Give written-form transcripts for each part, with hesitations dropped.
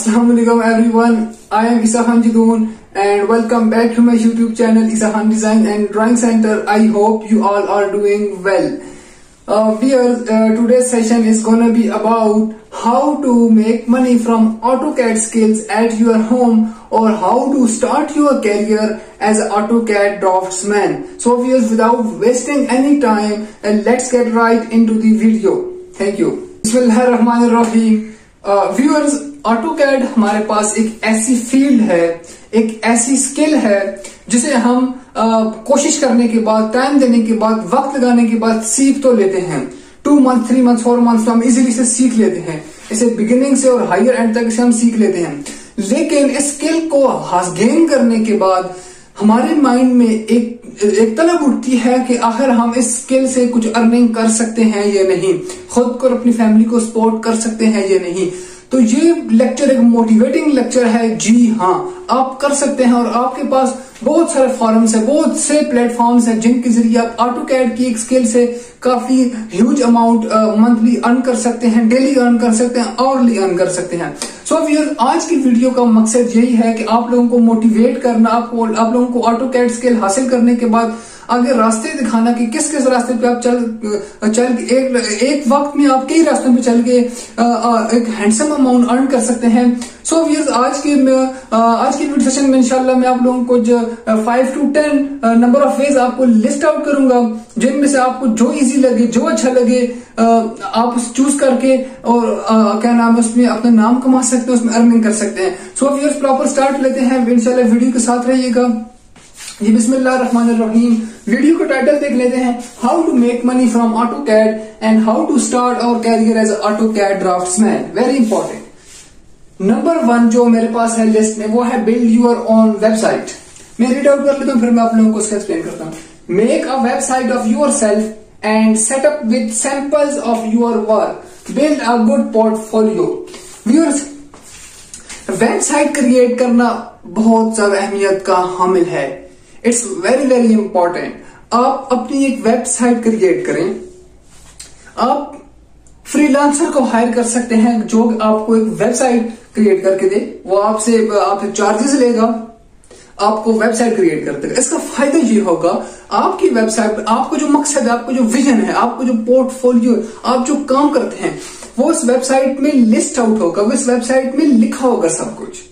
Assalamualaikum everyone. I am Isahan Jidoon and welcome back to my YouTube channel Isahan Design and Drawing Center. I hope you all are doing well. Today's session is gonna be about how to make money from AutoCAD skills at your home or how to start your career as an AutoCAD draftsman. So viewers, without wasting any time, and let's get right into the video. Thank you. Bismillahirrahmanirrahim. Viewers, AutoCAD हमारे पास एक ऐसी field है, एक ऐसी skill है जिसे हम कोशिश करने के बाद, टाइम देने के बाद, वक्त लगाने के बाद सीख तो लेते हैं। 2 मंथ, 3 मंथ, 4 मंथ हम इजीली से सीख लेते हैं। इसे बिगिनिंग से और हायर एंड तक से हम सीख लेते हैं। लेकिन इस स्किल को गेन करने के बाद हमारे माइंड में एक तलब उठती है कि आखिर हम इस स्किल से कुछ अर्निंग कर सकते हैं या नहीं, खुद को और अपनी फैमिली को सपोर्ट कर सकते हैं या नहीं। तो ये लेक्चर एक मोटिवेटिंग लेक्चर है। जी हाँ, आप कर सकते हैं और आपके पास बहुत सारे फॉरम्स है, बहुत से प्लेटफॉर्म्स हैं जिनके जरिए आप AutoCAD की एक स्किल से काफी ह्यूज अमाउंट मंथली अर्न कर सकते हैं, डेली अर्न कर सकते हैं, आवरली अर्न कर सकते हैं। सो व्यूअर्स, आज की वीडियो का मकसद यही है कि आप लोगों को मोटिवेट करना, आप लोगों को AutoCAD स्किल हासिल करने के बाद आगे रास्ते दिखाना कि किस किस रास्ते पे आप चल एक वक्त में आप कई रास्तों पे चल के एक हैंडसम अमाउंट अर्न कर सकते हैं। सो व्यूअर्स, आज की वीडियो सेशन में इंशाल्लाह मैं आप लोगों को 5 to 10 नंबर ऑफ वेज आपको लिस्ट आउट करूंगा, जिनमें से आपको जो इजी लगे, जो अच्छा लगे, आप चूज करके और क्या नाम है उसमें अपना नाम कमा सकते हैं, उसमें अर्निंग कर सकते हैं। सो व्यूअर्स, प्रॉपर स्टार्ट लेते हैं। इंशाल्लाह वीडियो के साथ रहिएगा। जी बिस्मिल्लाहिर्रहमानिर्रहीम। वीडियो का टाइटल देख लेते हैं, how to make money from AutoCAD and how to start our career as AutoCAD draftsman. Very important. Number 1 जो मेरे पास है लिस्ट में, वो है बिल्ड यूर ओन वेबसाइट। मैं रीड आउट कर लेता हूँ, फिर मैं आप लोगों को उसका एक्सप्लेन करता हूँ। Make a website of your self and set up with samples of your work. Build a good portfolio. Viewers, website create करना बहुत ज्यादा अहमियत का हामिल है। It's very very important. आप अपनी एक वेबसाइट क्रिएट करें। आप फ्रीलांसर को हायर कर सकते हैं जो आपको एक वेबसाइट क्रिएट करके दे। वो आपसे चार्जेस लेगा, आपको वेबसाइट क्रिएट कर देगा। इसका फायदा ये होगा, आपकी वेबसाइट, आपको जो मकसद है, आपको जो विजन है, आपको जो पोर्टफोलियो, आप जो काम करते हैं, वो इस वेबसाइट में लिस्ट आउट होगा, वो इस वेबसाइट में लिखा होगा सब कुछ।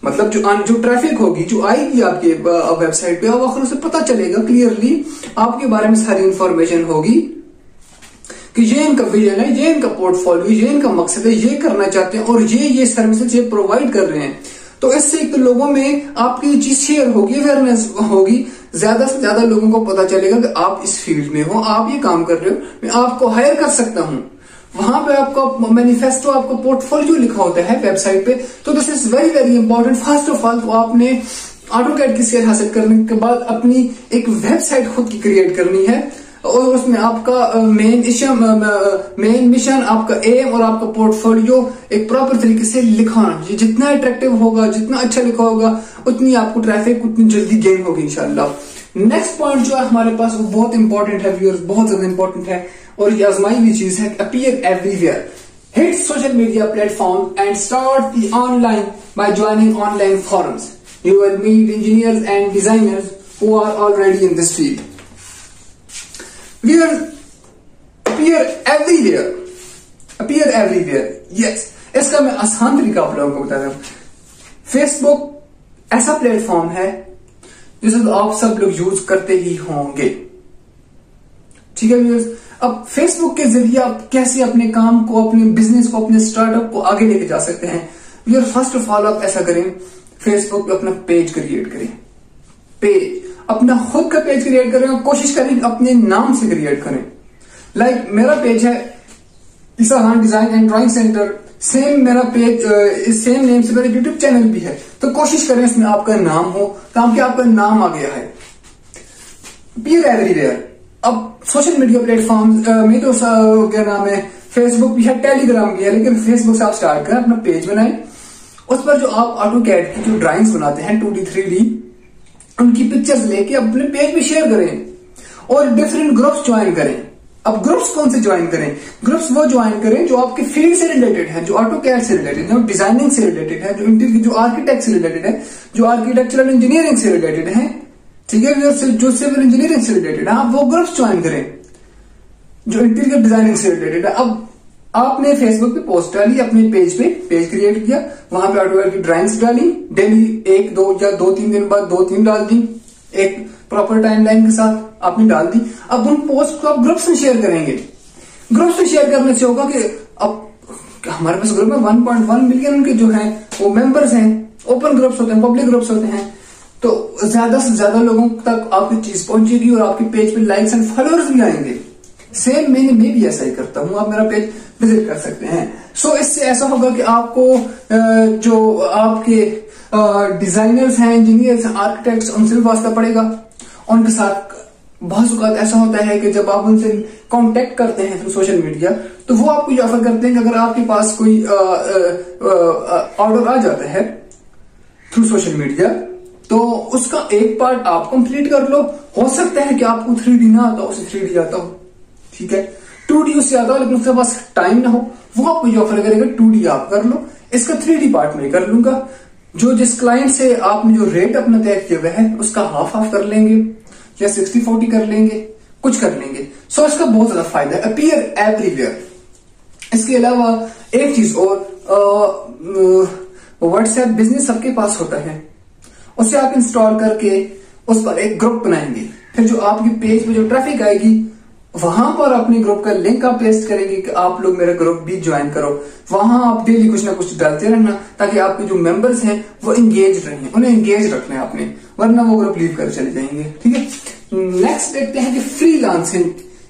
मतलब जो ट्रैफिक होगी, जो आएगी आपके वेबसाइट पे, आखिर उसे पता चलेगा क्लियरली, आपके बारे में सारी इंफॉर्मेशन होगी कि ये इनका विजन है, ये इनका पोर्टफोलियो, ये इनका मकसद है, ये करना चाहते हैं और ये सर्विसेज ये प्रोवाइड कर रहे हैं। तो इससे एक तो लोगों में आपकी ये चीज शेयर होगी, अवेयरनेस होगी, ज्यादा से ज्यादा लोगों को पता चलेगा कि आप इस फील्ड में हो, आप ये काम कर रहे हो, मैं आपको हायर कर सकता हूं। वहां पे आपका मैनिफेस्टो, आपका पोर्टफोलियो लिखा होता है वेबसाइट पे। तो this is very very important. First of all तो आपने AutoCAD की स्किल हासिल करने के बाद अपनी एक वेबसाइट खुद की क्रिएट करनी है और उसमें आपका मेन मिशन, आपका एम और आपका पोर्टफोलियो एक प्रॉपर तरीके से लिखाना। ये जितना अट्रैक्टिव होगा, जितना अच्छा लिखा होगा, उतनी आपको ट्रैफिक उतनी जल्दी गेन होगी इंशाल्लाह। नेक्स्ट पॉइंट जो है हमारे पास, वो बहुत इंपॉर्टेंट है व्यूअर्स, बहुत ज्यादा इंपॉर्टेंट है और ये आजमाई हुई चीज है। Appear everywhere, hit social media platform and start the online by joining online forums. You will meet engineers and designers who are already in this field. Viewers, appear everywhere. Appear everywhere. Yes. इसका मैं आसान तरीका आप लोगों को बता रहा हूं। फेसबुक ऐसा प्लेटफॉर्म है जिसे तो आप सब लोग यूज करते ही होंगे, ठीक है व्यूअर्स। अब फेसबुक के जरिए आप कैसे अपने काम को, अपने बिजनेस को, अपने स्टार्टअप को आगे लेके जा सकते हैं। व्यूअर्स, फर्स्ट ऑफ ऑल आप ऐसा करें, फेसबुक पे अपना पेज क्रिएट करें। पेज, अपना खुद का पेज क्रिएट करें और कोशिश करें अपने नाम से क्रिएट करें। लाइक मेरा पेज है Isahan design and drawing centre, same मेरा पेज, सेम नेम से मेरा यूट्यूब चैनल भी है। तो कोशिश करें इसमें आपका नाम हो, ताकि आपका नाम आ गया है। Appear everywhere. अब सोशल मीडिया प्लेटफॉर्म में तो क्या नाम है, फेसबुक भी है, टेलीग्राम भी है, लेकिन फेसबुक से आप स्टार्ट करें, अपना पेज बनाएं। उस पर जो आप AutoCAD की जो ड्राइंग्स बनाते हैं 2D 3D, उनकी पिक्चर्स लेके अपने पेज पे शेयर करें और डिफरेंट ग्रुप्स ज्वाइन करें। अब ग्रुप्स कौन से ज्वाइन करें? ग्रुप्स वो ज्वाइन करें जो आपके फील्ड से रिलेटेड है, जो ऑटोकैड से रिलेटेड है, डिजाइनिंग से रिलेटेड है, जो आर्किटेक्ट से रिलेटेड है, जो आर्किटेक्चरल इंजीनियरिंग से रिलेटेड है, ठीक है, जो सिविल इंजीनियरिंग से रिलेटेड है, आप वो ग्रुप्स ज्वाइन करें जो इंटीरियर डिजाइनिंग से रिलेटेड है। अब आपने फेसबुक पे पोस्ट डाली, अपने पेज पे पेज क्रिएट किया, वहां पे ऑटोकैड की ड्राइंग्स डाली, डेली 1-2 या 2-3 दिन बाद 2-3 डाल दी, एक प्रॉपर टाइमलाइन के साथ आपने डाल दी। अब उन पोस्ट को आप ग्रुप्स में शेयर करेंगे। ग्रुप्स में शेयर करने से होगा कि अब हमारे पास ग्रुप में 1.1 मिलियन उनके जो है वो मेंबर्स हैं, ओपन ग्रुप्स होते हैं, पब्लिक ग्रुप्स होते हैं, तो ज्यादा से ज्यादा लोगों तक आपकी चीज पहुंचेगी और आपकी पेज पे लाइक्स एंड फॉलोअर्स भी आएंगे। सेम मैं भी ऐसा ही करता हूं, आप मेरा पेज विजिट कर सकते हैं। सो इससे ऐसा होगा कि आपको जो आपके डिजाइनर्स हैं, इंजीनियर्स, आर्किटेक्ट्स, उनसे भी वास्ता पड़ेगा। उनके साथ बहुत औक़ात ऐसा होता है कि जब आप उनसे कांटेक्ट करते हैं थ्रू सोशल मीडिया, तो वो आपको ये ऑफर करते हैं कि अगर आपके पास कोई ऑर्डर आ जाता है थ्रू सोशल मीडिया, तो उसका एक पार्ट आप कंप्लीट कर लो। हो सकता है कि आपको 3D ना आता हो, उसे 3D आता हो, ठीक है, 2D उससे आता हो, लेकिन उसके पास टाइम ना हो, वो आपको ये ऑफर करेगा 2D आप कर लो, इसका 3D पार्ट मैं कर लूंगा। जो जिस क्लाइंट से आपने जो रेट अपना तय किया हुआ है उसका हाफ कर लेंगे या 60-40 कर लेंगे, कुछ कर लेंगे। सो इसका बहुत ज्यादा फायदा है, अपीयर एवरीवेयर। इसके अलावा एक चीज और, व्हाट्सएप बिजनेस सबके पास होता है, उसे आप इंस्टॉल करके उस पर एक ग्रुप बनाएंगे, फिर जो आपकी पेज पे जो ट्रैफिक आएगी वहां पर अपने ग्रुप का लिंक आप पेस्ट करेंगे कि आप लोग मेरा ग्रुप भी ज्वाइन करो। वहां आप डेली कुछ ना कुछ डालते रहना ताकि आपके जो मेंबर्स हैं वो एंगेज रहें, उन्हें एंगेज रखना है आपने, वरना वो ग्रुप लीव कर चले जाएंगे, ठीक है। नेक्स्ट देखते हैं कि freelancing,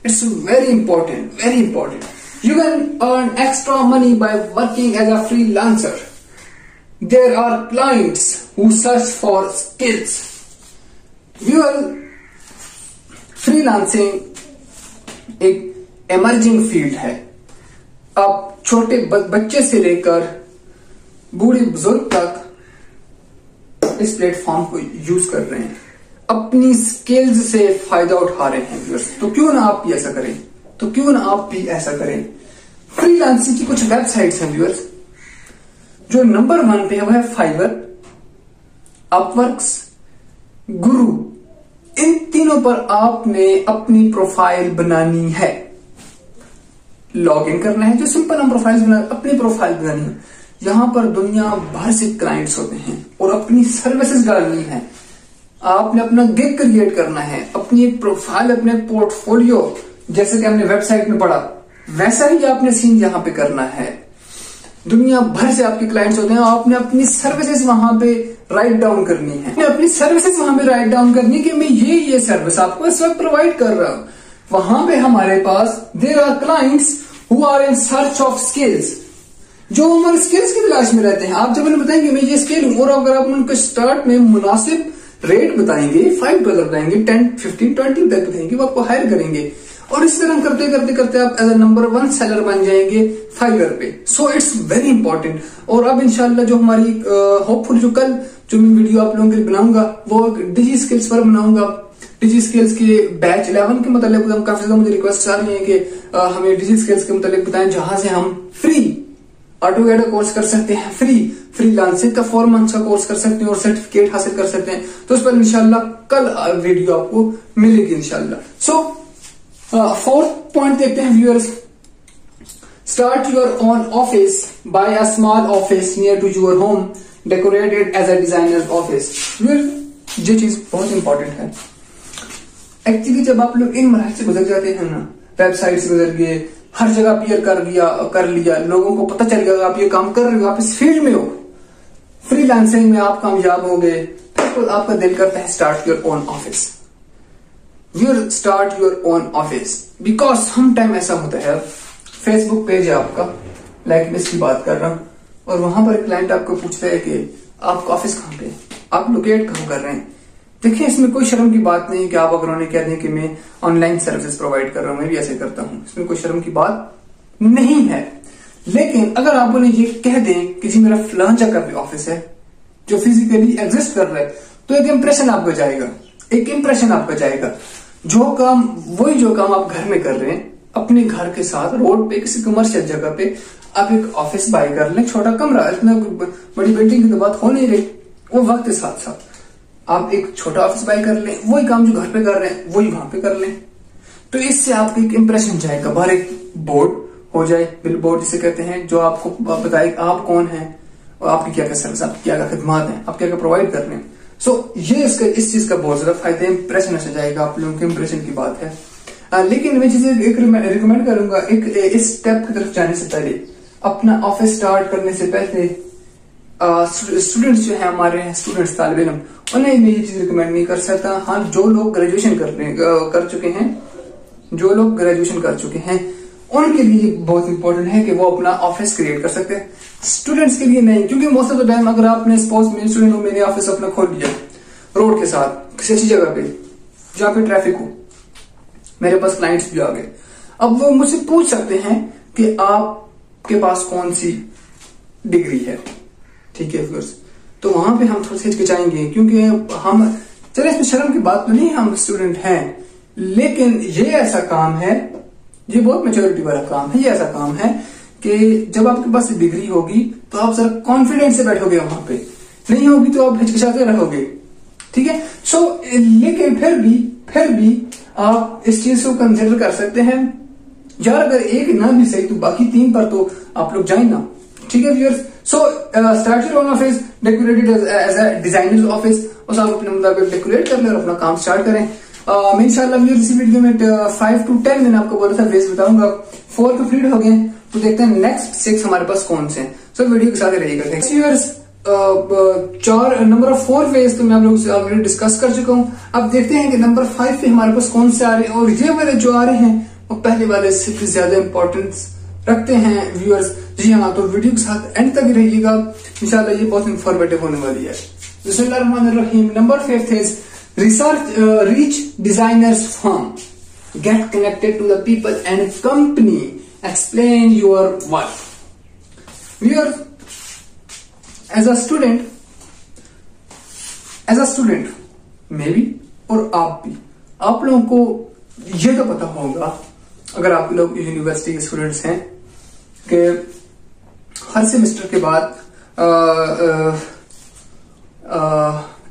it's very important, very important. You can earn extra money by working as a freelancer. There are clients who search for skills. Freelancing एक एमर्जिंग फील्ड है। अब छोटे बच्चे से लेकर बूढ़े बुजुर्ग तक इस प्लेटफॉर्म को यूज कर रहे हैं, अपनी स्किल्स से फायदा उठा रहे हैं व्यूअर्स। तो क्यों ना आप भी ऐसा करें, तो क्यों ना आप भी ऐसा करें। फ्रीलांसिंग की कुछ वेबसाइट्स हैं व्यूअर्स, जो नंबर 1 पे है वो है फाइवर, अपवर्क्स, गुरु। इन तीनों पर आपने अपनी प्रोफाइल बनानी है, लॉग इन करना है, जो सिंपल हम प्रोफाइल अपनी प्रोफाइल बनानी है। यहां पर दुनिया भर से क्लाइंट्स होते हैं और अपनी सर्विसेज डालनी है। आपने अपना गिग क्रिएट करना है, अपनी एक प्रोफाइल, अपने पोर्टफोलियो, जैसे कि हमने वेबसाइट में पढ़ा वैसा ही आपने सीन यहां पे करना है। दुनिया भर से आपके क्लाइंट्स होते हैं, आपने अपनी सर्विसेज वहां पे राइट डाउन करनी है, अपनी सर्विसेज वहां पे राइट डाउन करनी कि मैं ये सर्विस आपको इस वक्त प्रोवाइड कर रहा हूं। वहां पे हमारे पास there are clients who are in search of skills, जो हमारे स्किल्स की तलाश में रहते हैं। आप जब उन्हें बताएंगे मैं ये स्किल हूं, और अगर आप उनको स्टार्ट में मुनासिब रेट बताएंगे, $5 बताएंगे, 10, 15, 20 तक बताएंगे, वो आपको हायर करेंगे। और इस तरह करते करते करते आप एज अ नंबर 1 सेलर बन जाएंगे फाइवर पे। So it's very important. और अब इंशाल्लाह जो हमारी होपफुल जो कल जो मैं वीडियो आप लोगों के लिए बनाऊंगा वो डिजी स्किल्स पर बनाऊंगा। डिजी स्किल्स के बैच 11 के मतलब हम काफी ज्यादा मुझे रिक्वेस्ट आ रही है कि हमें डिजी स्किल्स के मतलब बताएं, जहां से हम फ्री ऑटोकैड का कोर्स कर सकते हैं, फ्रीलांसिंग का 4 मंथ का कोर्स कर सकते हैं और सर्टिफिकेट हासिल कर सकते हैं। तो उस पर इंशाल्लाह कल वीडियो आपको मिलेगी इंशाल्लाह। सो 4th पॉइंट देखते हैं viewers. Start your own office, buy a small office near to your home, decorated as a designer office. ये चीज बहुत इंपॉर्टेंट है। एक्चुअली जब आप लोग इन मरहल से गुजर जाते हैं ना, वेबसाइट से गुजर गए, हर जगह अपीयर कर लिया, लोगों को पता चल गया आप ये काम कर रहे हो, आप इस फील्ड में हो, फ्रीलांसिंग में आप कामयाब हो गए, फिर आपका दिल करता है start your own office. Start your own office because some time ऐसा होता है, फेसबुक पेज है आपका, लाइक मैं इसकी बात कर रहा हूं, और वहां पर क्लाइंट आपको पूछता है कि आपका ऑफिस कहां पे, आप लोकेट कहां कर रहे हैं। देखिए इसमें कोई शर्म की बात नहीं कि आप अगर उन्हें कह दें कि मैं ऑनलाइन सर्विसेज प्रोवाइड कर रहा हूं, मैं भी ऐसे करता हूं, इसमें कोई शर्म की बात नहीं है। लेकिन अगर आप उन्हें ये कह दें कि जी मेरा फलां जगह पे ऑफिस है जो फिजिकली एग्जिस्ट कर रहा है, तो एक इंप्रेशन आपका जाएगा, जो काम आप घर में कर रहे हैं अपने घर के साथ रोड पे किसी कमर्शियल जगह पे आप एक ऑफिस बाय कर लें, छोटा कमरा, इतना बड़ी बिल्डिंग की तो बात हो नहीं रही। वो वक्त के साथ साथ आप एक छोटा ऑफिस बाय कर लें, वही काम जो घर पे कर रहे हैं वही वहां पे कर लें। तो इससे आपको एक इंप्रेशन जाएगा, बाहर एक बोर्ड हो जाए, बिल बोर्ड जिसे कहते हैं, जो आपको बताए आप कौन है और आपकी क्या क्या सर्विस, आपकी क्या क्या खदमात है, आप क्या क्या प्रोवाइड कर रहे हैं। सो ये इस चीज का बहुत ज्यादा फायदा, इंप्रेशन ऐसा जाएगा, आप लोगों के इंप्रेशन की बात है। लेकिन मैं चीजें रिकमेंड करूंगा, एक इस स्टेप की तरफ जाने से पहले, अपना ऑफिस स्टार्ट करने से पहले स्टूडेंट्स जो है हमारे स्टूडेंट्स तालिब इल्म, उन्हें मैं ये चीज रिकमेंड नहीं कर सकता। हाँ, जो लोग ग्रेजुएशन कर चुके हैं, जो लोग ग्रेजुएशन कर चुके हैं उनके लिए बहुत इंपॉर्टेंट है कि वो अपना ऑफिस क्रिएट कर सकते हैं। स्टूडेंट्स के लिए नहीं, क्योंकि मोस्ट ऑफ द टाइम अगर आपने सपोज मेरे स्टूडेंट हो, मैंने ऑफिस अपना खोल लिया रोड के साथ किसी अच्छी जगह पे जहां पे ट्रैफिक हो, मेरे पास क्लाइंट्स भी आ गए, अब वो मुझसे पूछ सकते हैं कि आपके पास कौन सी डिग्री है, ठीक है व्यूअर्स। तो वहां पे हम थोड़ा सा हिचकिचाएंगे, क्योंकि हम चले इसमें शर्म की बात तो नहीं, हम स्टूडेंट हैं, लेकिन ये ऐसा काम है, ये बहुत मैच्योरिटी वाला काम है, ये ऐसा काम है कि जब आपके पास डिग्री होगी तो आप जरा कॉन्फिडेंस से बैठोगे, वहां पे नहीं होगी तो आप हिचकिचाते रहोगे, ठीक है। सो लेकिन फिर भी आप इस चीज को कंसिडर कर सकते हैं यार, अगर एक ना भी सही तो बाकी 3 पर तो आप लोग जाए ना, ठीक है viewers. So start your own office, decorated as a designers office, उस आप अपने मुताबिक डेकोरेट कर लें और अपना काम स्टार्ट करें। मैं इंशाल्लाह व्यूअर्स इसी वीडियो में 5 to 10 मैंने आपको बोला था फेज बताऊंगा, 4 कंप्लीट हो गए, तो देखते हैं नेक्स्ट 6 हमारे पास कौन से हैं। सो वीडियो के साथ रहिएगा। Next viewers number of 4 phase तो मैं आप लोगों से ऑलरेडी डिस्कस कर चुका हूं। अब देखते हैं कि नंबर 5 पे हमारे पास कौन से आ रहे हैं, और ये वाले जो आ रहे हैं वो पहले वाले से फिर ज्यादा इंपॉर्टेंस रखते हैं व्यूअर्स। जी हाँ, तो वीडियो के साथ एंड तक रहिएगा, इंशाल्लाह ये बहुत इंफॉर्मेटिव होने वाली है। बिस्मिल्लाहिर्रहमानिर्रहीम। Number 5 is reach designers firm, get connected to the people and company, explain your work. Viewers, as a student maybe, और आप भी, आप लोगों को ये तो पता होगा, अगर आप लोग यूनिवर्सिटी के स्टूडेंट्स हैं, कि हर सेमेस्टर के बाद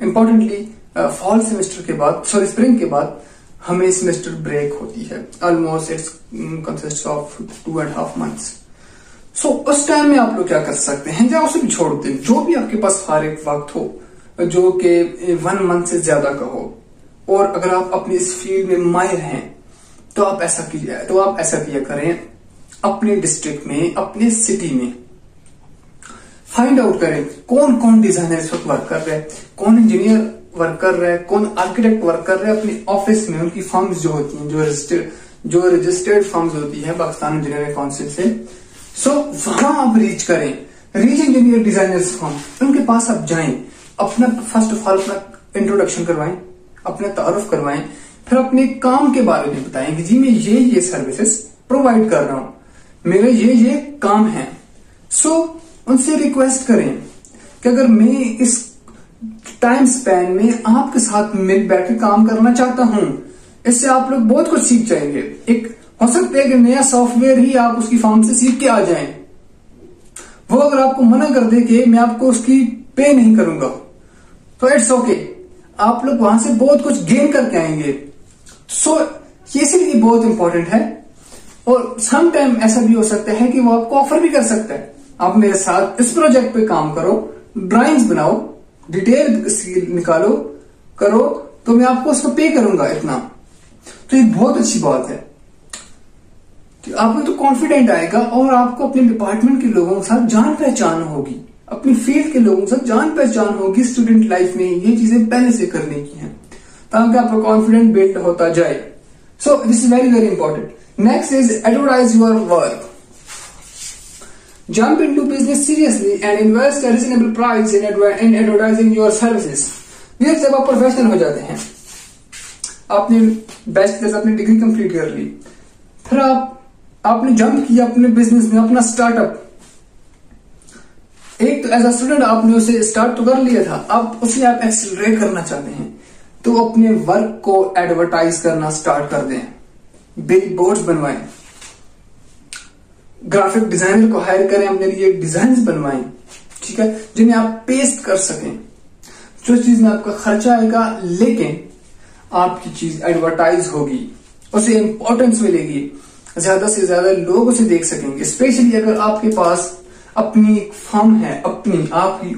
इम्पोर्टेंटली फॉल सेमेस्टर के बाद, सॉरी स्प्रिंग के बाद हमें सेमेस्टर ब्रेक होती है। Almost it's consist of 2.5 months। सो उस टाइम में आप लोग क्या कर सकते हैं, या उसे भी छोड़ दें, जो भी आपके पास फारिग वक्त हो, जो कि 1 month से ज्यादा का हो, और अगर आप अपनी इस फील्ड में माहिर हैं तो आप ऐसा किया करें, अपने डिस्ट्रिक्ट में, अपने सिटी में फाइंड आउट करें कौन कौन डिजाइनर इस वक्त वर्क कर रहे हैं, कौन इंजीनियर वर्क कर रहा है, कौन आर्किटेक्ट वर्क कर रहा है अपने ऑफिस में। उनकी फर्म्स जो होती हैं, जो रजिस्टर्ड फर्म्स होती है पाकिस्तान इंजीनियरिंग काउंसिल से, सो वहां आप रीच करें, रीच इंजीनियर डिजाइनर्स फर्म, उनके पास आप जाएं, अपना फर्स्ट ऑफ ऑल अपना इंट्रोडक्शन करवाएं, अपना तारुफ करवाएं, फिर अपने काम के बारे में बताएं कि जी मैं ये सर्विसेज प्रोवाइड कर रहा हूं, मेरे ये काम है। सो उनसे रिक्वेस्ट करें कि अगर मैं इस टाइम स्पैन में आपके साथ मिल बैठकर काम करना चाहता हूं, इससे आप लोग बहुत कुछ सीख जाएंगे। एक हो सकता है कि नया सॉफ्टवेयर ही आप उसकी फॉर्म से सीख के आ जाएं, वो अगर आपको मना कर दे कि मैं आपको उसकी पे नहीं करूंगा, तो इट्स ओके, आप लोग वहां से बहुत कुछ गेन करके आएंगे। सो ये इसीलिए बहुत इंपॉर्टेंट है। और सम टाइम ऐसा भी हो सकता है कि वो आपको ऑफर भी कर सकता है, आप मेरे साथ इस प्रोजेक्ट पे काम करो, ड्राइंग्स बनाओ, डिटेल निकालो, करो, तो मैं आपको उसको पे करूंगा इतना। तो ये बहुत अच्छी बात है, आपको तो कॉन्फिडेंट आएगा और आपको अपने डिपार्टमेंट के लोगों के साथ जान पहचान होगी, अपनी फील्ड के लोगों के साथ जान पहचान होगी। स्टूडेंट लाइफ में ये चीजें पहले से करने की हैं ताकि आपका कॉन्फिडेंस बिल्ड होता जाए। So this is very very important. Next is advertise your work. Jump into business seriously and invest a reasonable price in advertising your services. ये जब आप प्रोफेशनल हो जाते हैं, आपने बैचलर्स, अपनी डिग्री कंप्लीट कर ली, फिर आपने जंप किया अपने बिजनेस में, अपना स्टार्टअप। एक तो एज अ स्टूडेंट आपने उसे स्टार्ट तो कर लिया था, अब उसे आप एक्सेलरेट करना चाहते हैं, तो अपने वर्क को एडवर्टाइज करना स्टार्ट कर दें, बिल बोर्ड्स बनवाएं, ग्राफिक डिजाइनर को हायर करें, अपने लिए डिजाइन बनवाएं, ठीक है, जिन्हें आप पेस्ट कर सकें। जो चीज में आपका खर्चा आएगा लेकिन आपकी चीज एडवर्टाइज होगी, उसे इंपॉर्टेंस मिलेगी, ज्यादा से ज्यादा लोग उसे देख सकेंगे। स्पेशली अगर आपके पास अपनी फर्म है, अपनी आपकी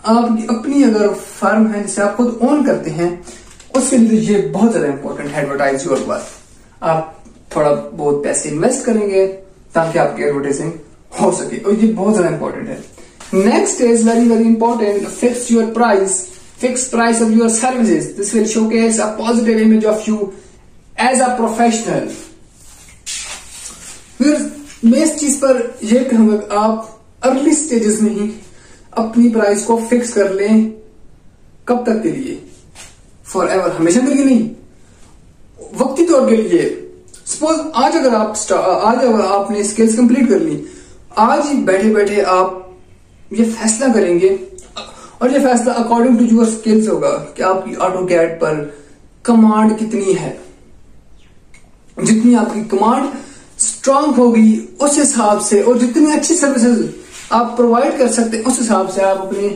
आपकी अपनी अगर फर्म है जिसे आप खुद ओन करते हैं, उसके लिए ये बहुत ज्यादा इंपॉर्टेंट है एडवर्टाइज योर वर्क। आप थोड़ा बहुत पैसे इन्वेस्ट करेंगे ताकि आपकी एडवर्टाइजिंग हो सके, और ये बहुत ज्यादा इंपॉर्टेंट है। Next is very very important, fix your price, fix price of your services. This will showcase a positive image of you as a professional. फिर मैं इस चीज पर यह कहूंगा, आप अर्ली स्टेजेस में ही अपनी प्राइस को फिक्स कर लें। कब तक के लिए? फॉर एवर, हमेशा के लिए नहीं, वक्ती तौर के लिए। सपोज आज अगर आपने स्किल्स कंप्लीट कर ली, आज ही बैठे बैठे आप ये फैसला करेंगे, और ये फैसला अकॉर्डिंग टू योर स्किल्स होगा कि आपकी ऑटोकैड पर कमांड कितनी है। जितनी आपकी कमांड स्ट्रांग होगी उस हिसाब से, और जितनी अच्छी सर्विसेज आप प्रोवाइड कर सकते हैं उस हिसाब से आप अपनी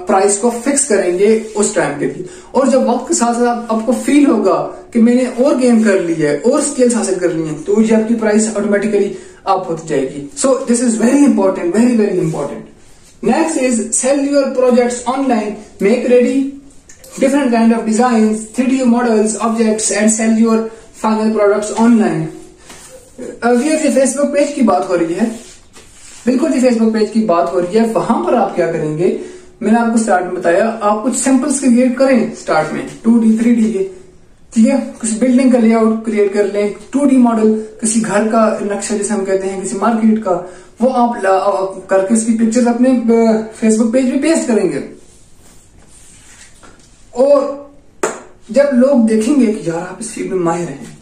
प्राइस को फिक्स करेंगे उस टाइम के लिए। और जब वक्त के साथ साथ आपको फील होगा कि मैंने और गेन कर ली है और स्किल्स हासिल कर ली है, तो ये आपकी प्राइस ऑटोमेटिकली अप होती जाएगी। So this is very important, very very important. Next is sell your projects online, make ready different kind of design, 3D models, objects and sell your final products online. ये Facebook page की बात हो रही है, बिल्कुल जी Facebook page की बात हो रही है। वहां पर आप क्या करेंगे, मैंने आपको स्टार्ट में बताया, आप कुछ सैंपल्स क्रिएट करें स्टार्ट में, 2D 3D के, ठीक है, किसी बिल्डिंग का लेआउट क्रिएट कर लें, 2D मॉडल, किसी घर का नक्शा जैसे हम कहते हैं, किसी मार्केट का, वो आप करके इसकी पिक्चर्स अपने फेसबुक पेज पे पेस्ट करेंगे। और जब लोग देखेंगे कि यार आप इस फील्ड में माहिर हैं,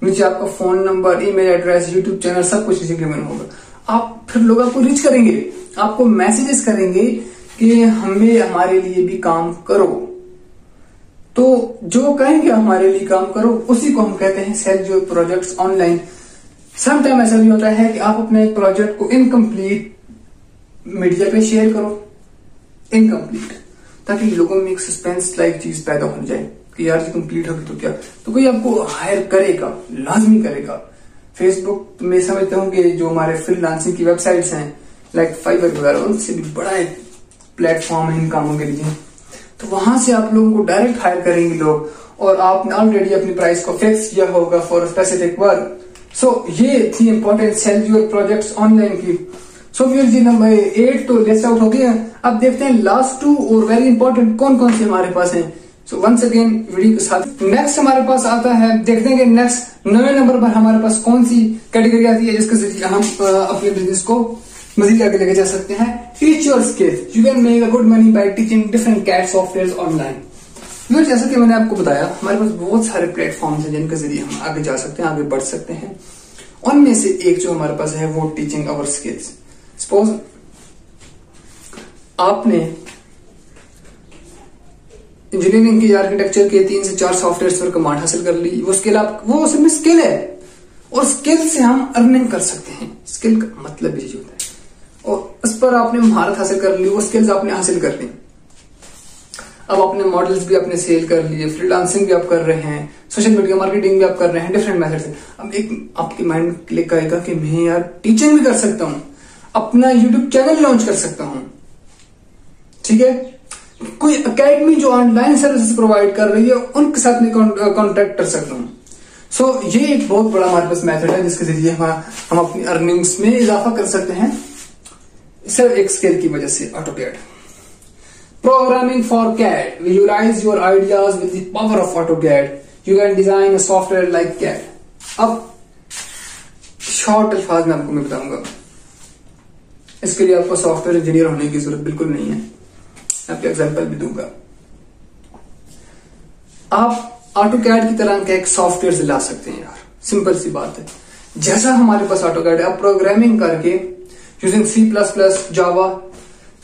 नीचे आपका phone number, email address, YouTube channel, सब कुछ इसी के में होगा, आप फिर लोग आपको रीच करेंगे, आपको मैसेजेस करेंगे कि हमें हमारे लिए भी काम करो। तो जो कहेंगे हमारे लिए काम करो, उसी को हम कहते हैं sell your projects online. Sometime ऐसा भी होता है कि आप अपने एक प्रोजेक्ट को इनकम्प्लीट मीडिया पे शेयर करो, इनकम्प्लीट, ताकि लोगों में एक सस्पेंस लाइक चीज पैदा हो जाए कि यार ये कंप्लीट होगी तो क्या, तो कोई आपको हायर करेगा, लाजमी करेगा। फेसबुक में समझता हूँ कि जो हमारे फ्रीलांसिंग की वेबसाइट्स हैं लाइक फाइवर वगैरह, उनसे भी बड़ा एक प्लेटफॉर्म है इन कामों के लिए। तो वहां से आप लोगों को डायरेक्ट हायर करेंगे लोग, और आपने ऑलरेडी अपनी प्राइस को फिक्स किया होगा फॉर स्पेसिफिक वर्क। सो ये थी important sell your projects online की। सो फिर जी नंबर 8 तो लिस्ट आउट हो गया। अब देखते हैं लास्ट 2 और वेरी इंपॉर्टेंट कौन कौन से हमारे पास हैं। सो वंस अगेन वीडियो के साथ नेक्स्ट हमारे पास आता है, देखते हैं कि नेक्स्ट 9वें नंबर पर हमारे पास कौन सी कैटेगरी आती है जिसके जरिए हम अपने बिजनेस को मजीद आगे लेके जा सकते हैं। Teach your skills, you can make a good money by teaching different CAD software online. जैसा कि मैंने आपको बताया, हमारे पास बहुत सारे प्लेटफॉर्म्स हैं जिनके जरिए हम आगे जा सकते हैं, आगे बढ़ सकते हैं। उनमें से एक जो हमारे पास है वो टीचिंग अवर स्किल्स। सपोज आपने इंजीनियरिंग की, आर्किटेक्चर के 3 से 4 सॉफ्टवेयर पर कमांड हासिल कर ली, वो स्किल वो असल में स्किल है, और स्किल से हम अर्निंग कर सकते हैं। स्किल का मतलब यही होता है, और उस पर आपने महारत हासिल कर ली, वो स्किल्स आपने हासिल कर ली। अब अपने मॉडल्स भी आपने सेल कर लिए, फ्रीलांसिंग भी आप कर रहे हैं, सोशल मीडिया मार्केटिंग भी आप कर रहे हैं, डिफरेंट मेथड से। अब एक आपके माइंड में क्लिक आएगा कि मैं यार टीचिंग भी कर सकता हूं, अपना यूट्यूब चैनल लॉन्च कर सकता हूं, ठीक है, कोई एकेडमी जो ऑनलाइन सर्विसेज प्रोवाइड कर रही है उनके साथ में कॉन्टेक्ट कर सकता हूं। सो ये एक बहुत बड़ा हमारे पास मेथड है जिसके जरिए हम अपनी अर्निंग्स में इजाफा कर सकते हैं, सिर्फ एक स्किल की वजह से। AutoCAD Programming for CAD. Visualize your ideas with the power of AutoCAD. You can design a software like CAD. अब शॉर्ट अल्फाज में आपको मैं बताऊंगा, इसके लिए आपको सॉफ्टवेयर इंजीनियर होने की जरूरत बिल्कुल नहीं है। आपको एग्जांपल भी दूंगा। आप AutoCAD की तरह का एक सॉफ्टवेयर ला सकते हैं यार, सिंपल सी बात है। जैसा हमारे पास AutoCAD है, आप प्रोग्रामिंग करके यूजिंग C++, जावा,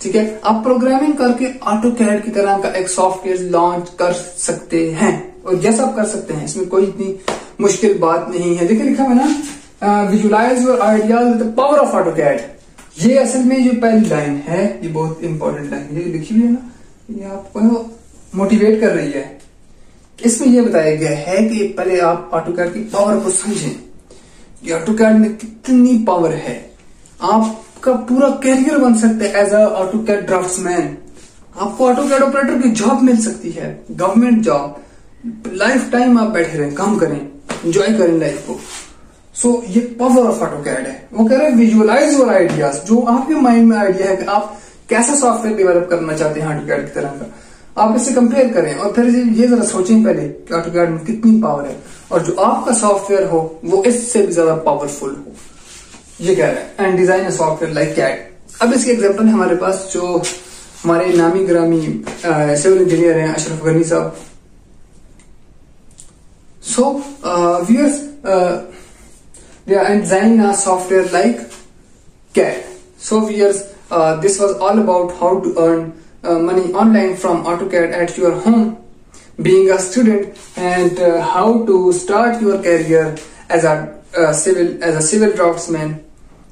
ठीक है, आप प्रोग्रामिंग करके AutoCAD की तरह का एक सॉफ्टवेयर लॉन्च कर सकते हैं। और जैसा आप कर सकते हैं, इसमें कोई इतनी मुश्किल बात नहीं है। देखिए लिखा है ना, visualize your ideas with the power of AutoCAD. ये असल में जो पहली लाइन है ये बहुत इंपॉर्टेंट लाइन, ये लिखी हुई है ना, ये आपको मोटिवेट कर रही है। इसमें यह बताया गया है कि पहले आप ऑटोकैड की पावर को समझें कि ऑटोकैड में कितनी पावर है। आपका पूरा कैरियर बन सकता है एज अ ऑटोकैड ड्राफ्ट्समैन। आपको ऑटोकैड ऑपरेटर की जॉब मिल सकती है, गवर्नमेंट जॉब। लाइफ टाइम आप बैठे रहें, काम करें, एंजॉय करें लाइफ को। सो ये पावर ऑफ ऑटोकैड है। वो कह रहे हैं विजुअलाइज योर आइडियाज, जो आपके माइंड में आइडिया है कि आप कैसा सॉफ्टवेयर डेवलप करना चाहते हैं ऑटोकैड की तरह का, आप इसे कंपेयर करें और फिर ये जरा सोचें पहले कि ऑटोकैड में कितनी पावर है और जो आपका सॉफ्टवेयर हो वो इससे भी ज्यादा पावरफुल हो। ये कह रहे हैं and design a software like CAD. अब इसके एग्जांपल है हमारे पास, जो हमारे नामी ग्रामी सिविल इंजीनियर हैं अशरफ गनी साहब। So viewers, they are designing a software like CAD. So viewers, this was all about how to earn money online from AutoCAD at your home, being a student, and how to start your career as a civil draftsman,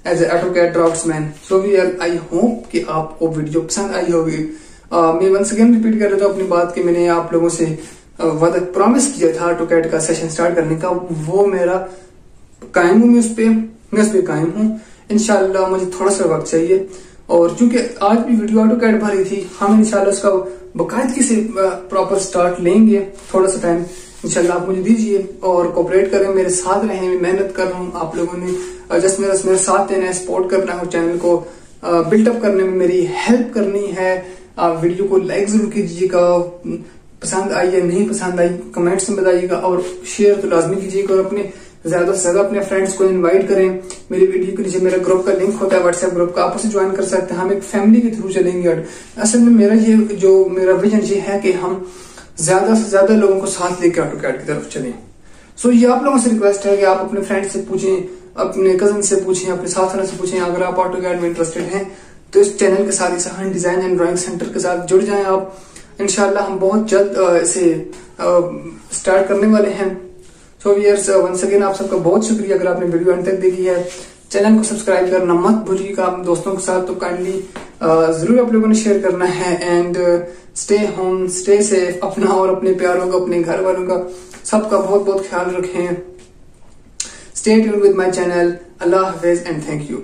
as an AutoCAD draftsman. So I hope कि आपको video पसंद आई होगी। मैं once again repeat कर रहा था अपनी बात कि मैंने आप लोगों से वादा प्रॉमिस किया था AutoCAD का सेशन स्टार्ट करने का, वो मेरा कायम हूं, मैं उस पे कायम हूं। इंशाल्लाह मुझे थोड़ा सा वक्त चाहिए, और चूंकि आज भी वीडियो ऑटोकैड भरी थी, हम इंशाल्लाह उसका बाकायदगी से प्रॉपर स्टार्ट लेंगे। थोड़ा सा टाइम इंशाल्लाह आप मुझे दीजिए और कोऑपरेट करें, मेरे साथ रहें। मैं मेहनत कर रहा हूँ, आप लोगों ने जस्ट मेरा साथ देना है, सपोर्ट करना है, चैनल को बिल्टअप करने में मेरी हेल्प करनी है। आप वीडियो को लाइक जरूर कीजिएगा, पसंद आई या नहीं पसंद आई कमेंट्स में बताइएगा, और शेयर तो लाजमी कीजिएगा, और अपने ज्यादा से ज्यादा अपने फ्रेंड्स को इनवाइट करें। मेरी वीडियो के नीचे मेरा ग्रुप का लिंक होता है, व्हाट्सएप ग्रुप का, आप उसे ज्वाइन कर सकते हैं। हम एक फैमिली के थ्रू चलेंगे। असल में मेरा विजन ये है कि हम ज्यादा से ज्यादा लोगों को साथ लेकर ऑटोकैड की तरफ चलें। सो ये आप लोगों से रिक्वेस्ट है कि आप अपने फ्रेंड से पूछें, अपने कजन से पूछें, अपने साथ वाले से पूछें। अगर आप ऑटोकैड में इंटरेस्टेड हैं तो इस चैनल के साथ, सहन डिजाइन एंड ड्राइंग सेंटर के साथ जुड़ जाएं आप। इंशाल्लाह हम बहुत जल्द इसे स्टार्ट करने वाले हैं। सो व्यूअर्स, वंस अगेन आप सबका बहुत शुक्रिया अगर आपने वीडियो अंत तक देखी है। चैनल को सब्सक्राइब करना मत भूलिएगा। आप दोस्तों के साथ तो काइंडली जरूर आप लोगों ने शेयर करना है। And stay home, stay safe, अपना और अपने प्यारों का, अपने घर वालों का, सबका बहुत बहुत ख्याल रखें। Stay tuned with my channel. Allah Hafiz and thank you.